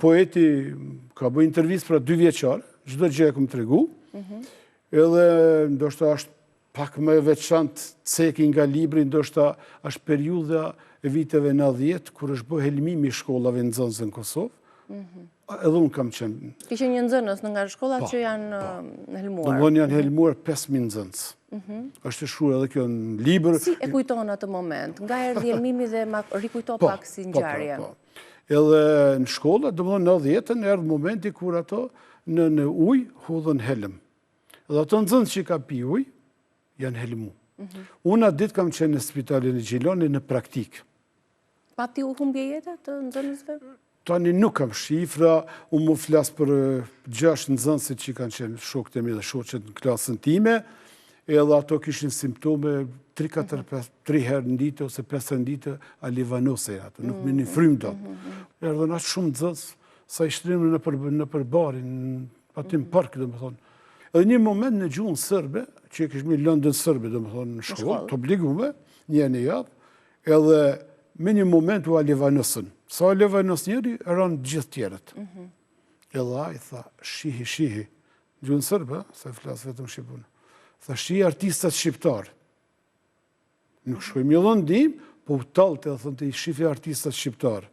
Poeti ka bëj intervistë pra 2 vjeqare, çdo gjë e kam tregu, edhe ndoshta është pak më e veçantë ceki nga libri, ndoshta është periudha e viteve 90, kur është bë helmimi i shkollave nxënëse në Kosovë. Edhe unë kam qenë. Kishe një nxënës nga shkollat që janë helmuar. Domthonë janë helmuar 5.000 nxënës. Është e shkruar edhe kjo në libër. Si e kujton atë moment? Nga erdhi helmimi dhe ma rikujto pak si ngjarje. Edhe në shkolla, domthonë në 90-ën erdhi momenti kur ato në ujë hudhën helm. Dhe ato nxënës që ka pi ujë janë helmu. Unë atë ditë kam qenë në spitalin e Gjilonit në praktikë. Pati u humbje jeta të nxënësve? Tani nuk kam shifra, unë mu flasë për 6 nxënësit që kanë qenë shokët e mi dhe shoqet në klasën time, edhe ato kishin simptome 3 herë në ditë ose 5 herë në ditë a livanose ato, nuk me një frymë do. Erdhën atë shumë nxënës, sa i shtrimë në përbarin, aty në park, dhe më thonë. Edhe një moment në gjuhën sërbe, që e kishmi lëndën sërbe, dhe më thonë, në shkollë, të obligume, një e javë, edhe me një moment u a livanosën. Sa livanos njëri, ranë gjithë tjerët. Edhe a i tha, shihi, gjuhën sërbe, se flasë vetëm shqipunë. Tha, shihi artistat shqiptarë. Nuk shkoj një dhëndim, po u talte dhe thënë të i shifi artistat shqiptarë.